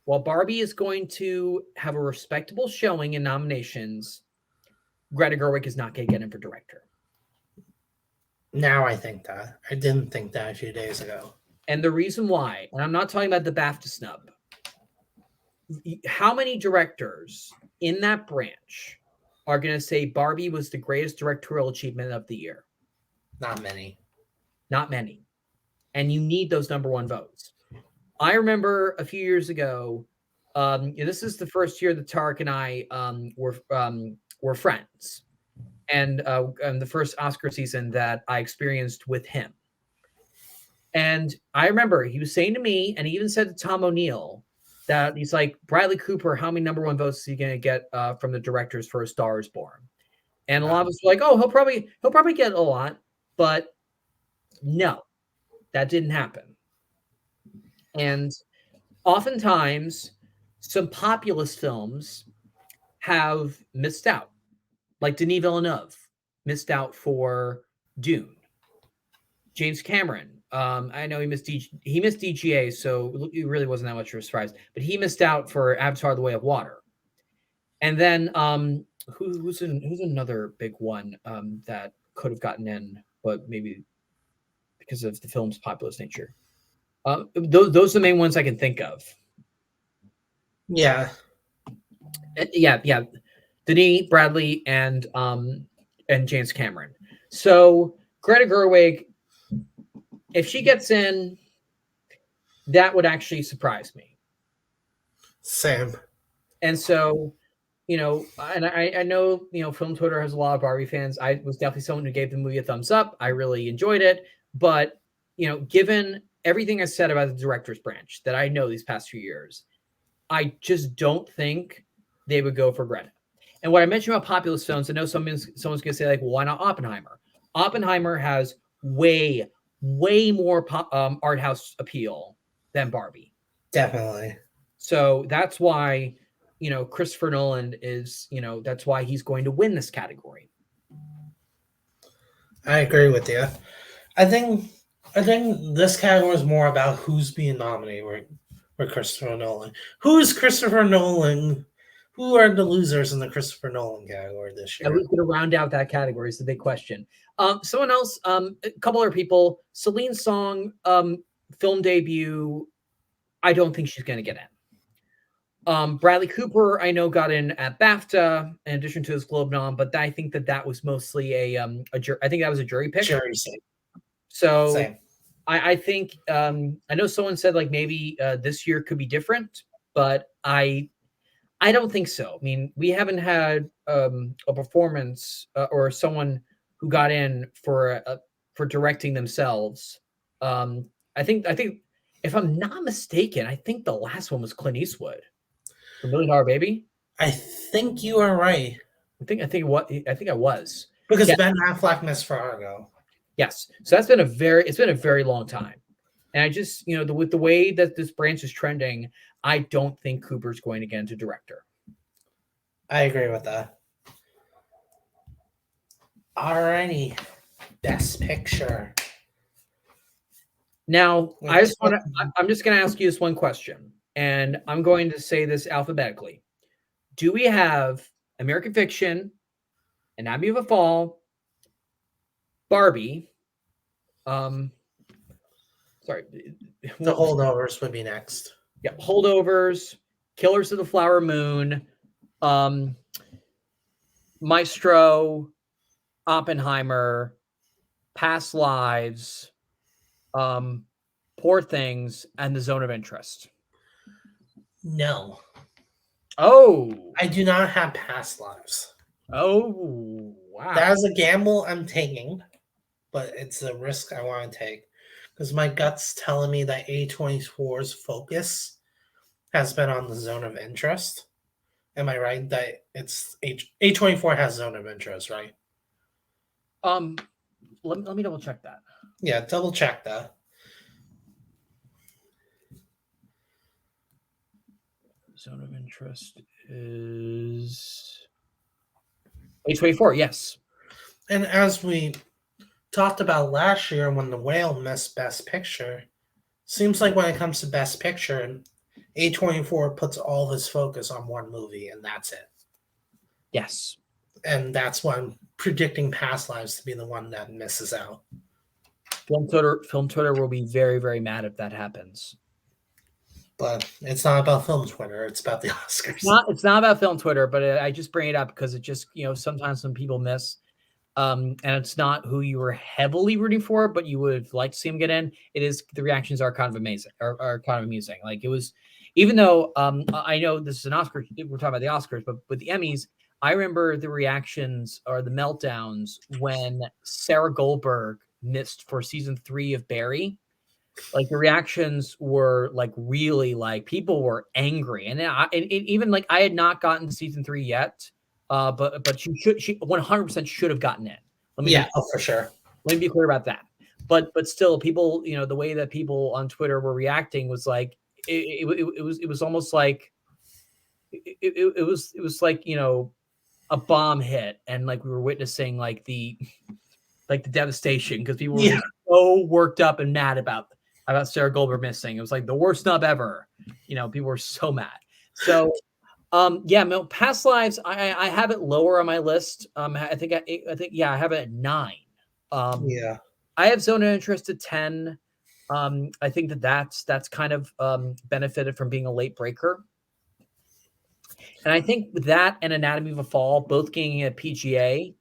while Barbie is going to have a respectable showing in nominations, Greta Gerwig is not going to get in for director. Now I think that. I didn't think that a few days ago. And the reason why, and I'm not talking about the BAFTA snub, how many directors in that branch are going to say Barbie was the greatest directorial achievement of the year? Not many. Not many. And you need those number one votes. I remember a few years ago, this is the first year that Tarek and I were friends. And the first Oscar season that I experienced with him. And I remember he was saying to me, and he even said to Tom O'Neill, that he's like, Bradley Cooper, how many number one votes is he going to get from the directors for A Star Is Born? And a lot of us were like, oh, he'll probably get a lot, but no, that didn't happen. And oftentimes, some populist films have missed out, like Denis Villeneuve missed out for Dune. James Cameron, I know he missed DGA, so it really wasn't that much of a surprise. But he missed out for Avatar: The Way of Water. And then who's another big one that could have gotten in, but maybe because of the film's populist nature. Those are the main ones I can think of. Yeah. Yeah. Denis, Bradley, and James Cameron. So Greta Gerwig, if she gets in, that would actually surprise me. Same. And so, and I know, film Twitter has a lot of Barbie fans. I was definitely someone who gave the movie a thumbs up. I really enjoyed it. But, given everything I said about the director's branch that I know these past few years, I just don't think they would go for Greta. And what I mentioned about populist films, I know someone's going to say, like, well, why not Oppenheimer? Oppenheimer has way, way more art house appeal than Barbie. Definitely. So that's why, Christopher Nolan is, that's why he's going to win this category. I agree with you. I think this category is more about who's being nominated for Christopher Nolan. Who's Christopher Nolan? Who are the losers in the Christopher Nolan category this year? And who's going to round out that category is the big question. Someone else, a couple other people. Celine Song, film debut. I don't think she's going to get in. Bradley Cooper, I know, got in at BAFTA in addition to his Globe nom, but I think that was mostly I think that was a jury pick. Jury same. So Same. I think I know someone said, like, maybe this year could be different, but I don't think so. I mean, we haven't had a performance or someone who got in for directing themselves. I think if I'm not mistaken, I think the last one was Clint Eastwood for $1 Million Baby. I think you are right. I think I was, because Ben Affleck missed Fargo. Yes, so it's been a very long time, and I just, with the way that this branch is trending, I don't think Cooper's going to get into director. I agree with that. Alrighty, Best Picture. Now, I'm just going to ask you this one question, and I'm going to say this alphabetically. Do we have American Fiction, Anatomy of a Fall, Barbie? Sorry, The Holdovers would be next. Yeah, Holdovers, Killers of the Flower Moon, Maestro, Oppenheimer, Past Lives, Poor Things, and The Zone of Interest. No. Oh. I do not have Past Lives. Oh, wow. That is a gamble I'm taking, but it's a risk I want to take because my gut's telling me that A24's focus has been on the Zone of Interest. Am I right that it's A24 has Zone of Interest, right? Let me double check that. Yeah, double check that. Zone of Interest is A24, yes. And as we talked about last year when The Whale missed Best Picture, seems like when it comes to Best Picture, A24 puts all of his focus on one movie, and that's it. Yes. And that's why I'm predicting Past Lives to be the one that misses out. Film Twitter will be very, very mad if that happens. But it's not about Film Twitter. It's about the Oscars. It's not about Film Twitter, but I just bring it up because it just, sometimes some people miss. And it's not who you were heavily rooting for, but you would like to see him get in. It is, the reactions are kind of amazing, are kind of amusing. Like, it was, even though I know this is an Oscar, we're talking about the Oscars, but with the Emmys, I remember the reactions or the meltdowns when Sarah Goldberg missed for season 3 of Barry. Like, the reactions were like really, like, people were angry, and even like I had not gotten to season 3 yet, but she 100% should have gotten in. For sure. Let me be clear about that. But still, people, the way that people on Twitter were reacting was like it was almost like it was like, a bomb hit, and like we were witnessing like the devastation because people were so worked up and mad about Sarah Goldberg missing. It was like the worst snub ever. People were so mad. So Past Lives, I have it lower on my list. I think I have it at 9. I have Zone of Interest at 10. I think that's kind of benefited from being a late breaker. And I think that and Anatomy of a Fall both getting a PGA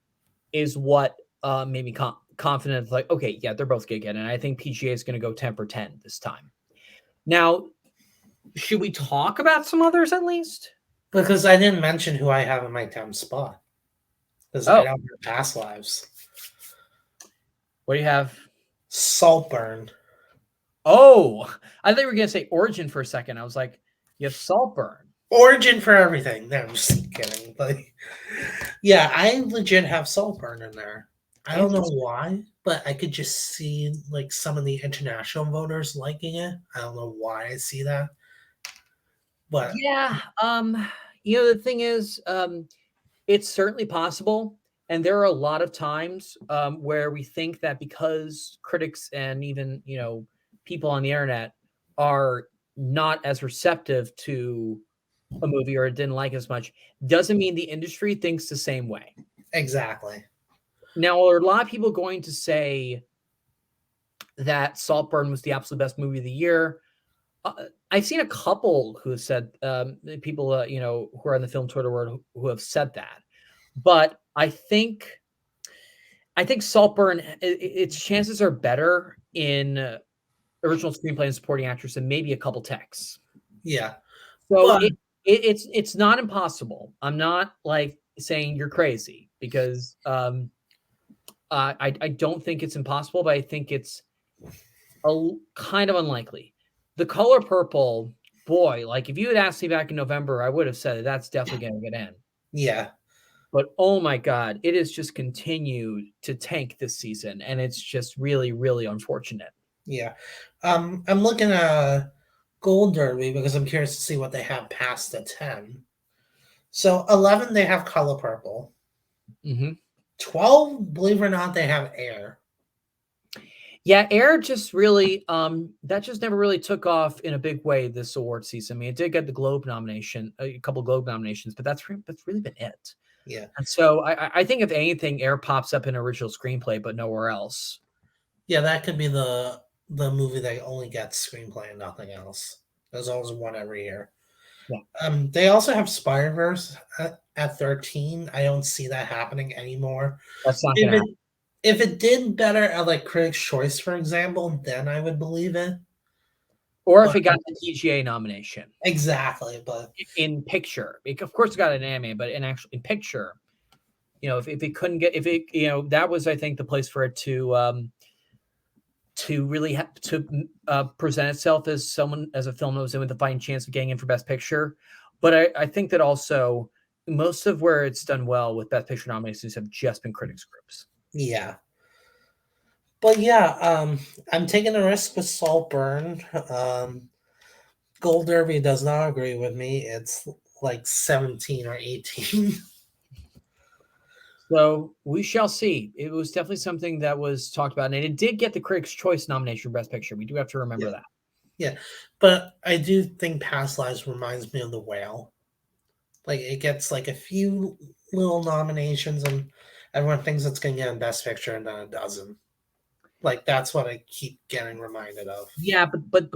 is what made me confident. Like, okay, yeah, they're both going to get it. And I think PGA is going to go 10 for 10 this time. Now, should we talk about some others at least? Because I didn't mention who I have in my 10th spot. Because I Oh, don't have past lives. what do you have? Saltburn. Oh, I thought you were going to say Origin for a second. I was like, you have Saltburn. Origin for everything. No, I'm just kidding. Like, yeah, I legit have Saltburn in there. I don't know why, but I could just see like some of the international voters liking it. I don't know why I see that. But Yeah, the thing is, it's certainly possible. And there are a lot of times where we think that because critics and even, people on the internet are not as receptive to a movie or didn't like as much, doesn't mean the industry thinks the same way. exactly. Now, are a lot of people going to say that Saltburn was the absolute best movie of the year? I've seen a couple who have said people, who are in the film Twitter world who have said that, but I think Saltburn, its chances are better in original screenplay and supporting actress and maybe a couple techs. Yeah. So But it's not impossible. I'm not like saying you're crazy because I don't think it's impossible, but I think it's kind of unlikely. The Color Purple, boy, like if you had asked me back in November, I would have said that's definitely going to get in. yeah. But oh my God, it has just continued to tank this season, and it's just really, really unfortunate. Yeah. I'm looking at Gold Derby because I'm curious to see what they have past the 10. So 11 they have Color Purple. Mm-hmm. 12, believe it or not, they have Air. Yeah, Air just really that just never really took off in a big way this award season. I mean, it did get the Globe nomination, a couple Globe nominations, but that's really been it. Yeah. And so I think if anything, Air pops up in original screenplay, but nowhere else. Yeah, that could be the movie that only gets screenplay and nothing else. There's always one every year. Yeah. They also have Spider-Verse at 13. I don't see that happening anymore. That's not If gonna it happen. if it did better at like Critics' Choice, for example, then I would believe it. Or if But it got the PGA nomination exactly, but in picture. Of course it got an anime, but in picture, if it couldn't get if it, that was I think the place for it to really present itself as a film that was in with a fighting chance of getting in for Best Picture. But I think that also most of where it's done well with Best Picture nominations have just been critics groups. yeah. But yeah, I'm taking a risk with Saltburn. Gold Derby does not agree with me. It's like 17 or 18. So we shall see. It was definitely something that was talked about, and it did get the Critics' Choice nomination for Best Picture. We do have to remember Yeah. that. Yeah, but I do think Past Lives reminds me of The Whale. Like it gets like a few little nominations, and everyone thinks it's going to get in Best Picture, and then it doesn't. Like that's what I keep getting reminded of. Yeah, but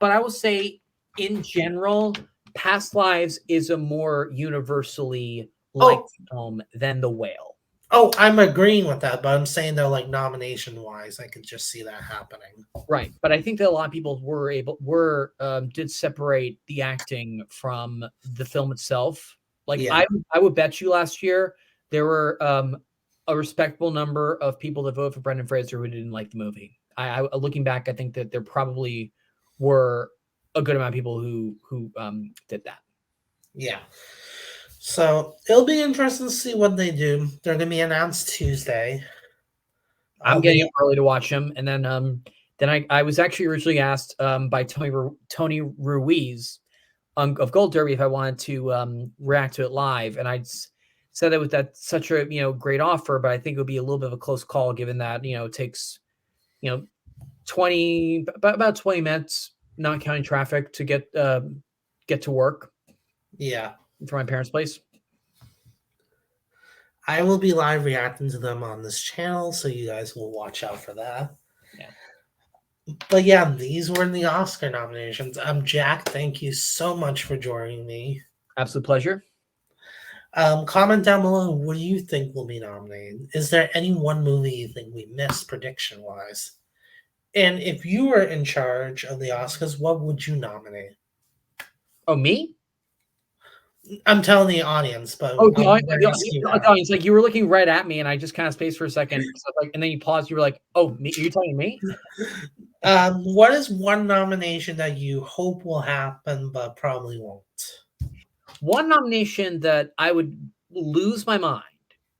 I will say, in general, Past Lives is a more universally liked film than The Whale. Oh, I'm agreeing with that, but I'm saying though, like nomination wise, I could just see that happening. Right, but I think that a lot of people did separate the acting from the film itself. Like Yeah, I would bet you last year there were a respectable number of people that voted for Brendan Fraser who didn't like the movie. I looking back, I think that there probably were a good amount of people who did that. yeah. So it'll be interesting to see what they do. They're going to be announced Tuesday. I'm getting up early to watch them, and then I was actually originally asked by Tony Ruiz of Gold Derby if I wanted to react to it live, and I said that with that such a great offer, but I think it would be a little bit of a close call given that it takes 20 about 20 minutes, not counting traffic, to get to work. Yeah, from my parents' place. I will be live reacting to them on this channel, so you guys will watch out for that. Yeah. But yeah, these were the Oscar nominations. Jack, thank you so much for joining me. Absolute pleasure. Comment down below what do you think will be nominated. Is there any one movie you think we missed prediction wise? And if you were in charge of the Oscars, what would you nominate? Oh, me? I'm telling the audience, but Oh, I'm going to ask you now. it's like you were looking right at me, and I just kind of spaced for a second. So like, and then you paused. You were like, "Oh, me? Are you telling me?" What is one nomination that you hope will happen but probably won't? One nomination that I would lose my mind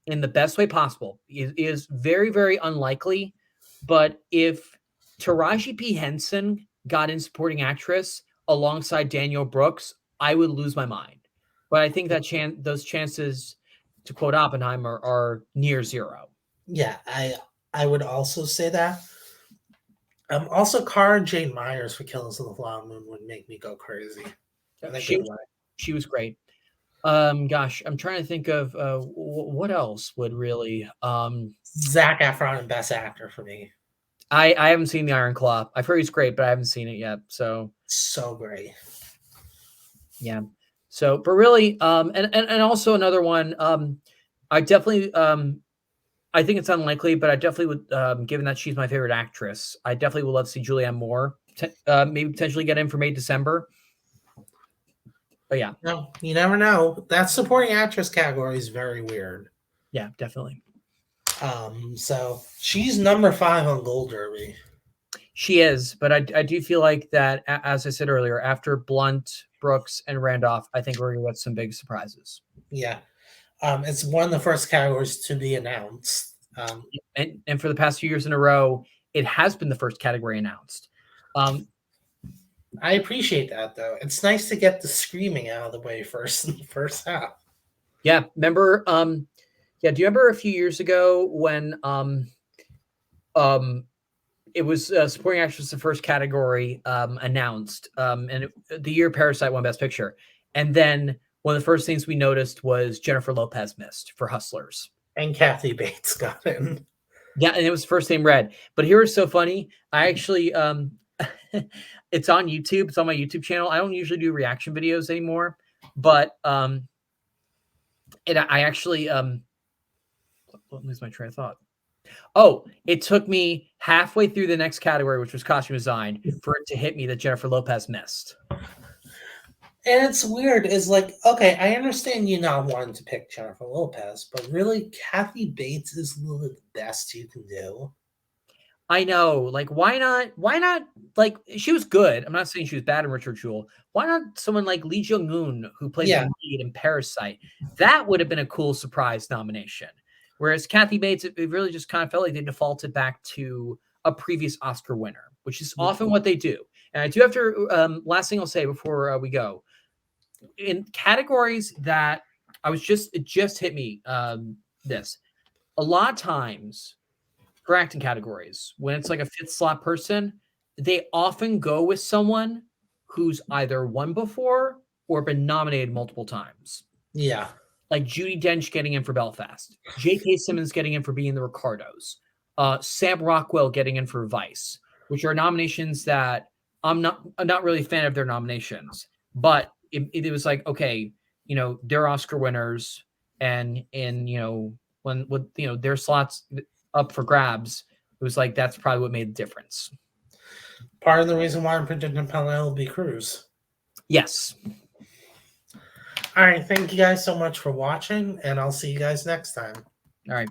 in the best way possible is very, very unlikely. But if Taraji P. Henson got in supporting actress alongside Daniel Brooks, I would lose my mind. But I think that those chances, to quote Oppenheimer, are near zero. Yeah, I would also say that. Also, Cara Jane Myers for Killers of the Flower Moon would make me go crazy in a She good was way. she was great. Gosh, I'm trying to think of what else would really. Zac Efron and Best Actor for me. I haven't seen the Iron Claw. I've heard he's great, but I haven't seen it yet. So So great. yeah. So, but really, and also another one. I definitely I think it's unlikely, but I definitely would, given that she's my favorite actress, I definitely would love to see Julianne Moore, maybe potentially get in for May December. But yeah, No, you never know. That supporting actress category is very weird. yeah, definitely. So she's number 5 on Gold Derby. She is, but I do feel like that, as I said earlier, after Blunt, Brooks, and Randolph, I think we're going to get some big surprises. Yeah. It's one of the first categories to be announced. And for the past few years in a row, it has been the first category announced. I appreciate that though. It's nice to get the screaming out of the way first in the first half. Yeah, remember? Yeah, do you remember a few years ago when it was supporting actress the first category announced, and the year Parasite won Best Picture, and then one of the first things we noticed was Jennifer Lopez missed for Hustlers. And Kathy Bates got in. Yeah, and it was first name read. But here is so funny. I actually it's on YouTube. It's on my YouTube channel. I don't usually do reaction videos anymore, but I actually lose my train of thought. Oh, it took me halfway through the next category, which was costume design, for it to hit me that Jennifer Lopez missed. And it's weird. It's like, okay, I understand you not wanting to pick Jennifer Lopez, but really, Kathy Bates is literally the best you can do. I know. Like, why not? Why not? Like, she was good. I'm not saying she was bad in Richard Jewell. Why not someone like Lee Jung-un, who plays the lead in Parasite? That would have been a cool surprise nomination. Whereas Kathy Bates, it really just kind of felt like they defaulted back to a previous Oscar winner, which is often what they do. And I do have to, last thing I'll say before we go, in categories that it just hit me, this. A lot of times for acting categories, when it's like a fifth slot person, they often go with someone who's either won before or been nominated multiple times. Yeah. Like Judi Dench getting in for Belfast, J.K. Simmons getting in for Being the Ricardos, Sam Rockwell getting in for Vice, which are nominations that I'm not really a fan of their nominations, but it was like, okay, you know, they're Oscar winners, and you know, when with you know their slots up for grabs, it was like that's probably what made the difference. Part of the reason why I'm predicting Penelope Cruz. Yes. All right. Thank you guys so much for watching, and I'll see you guys next time. All right.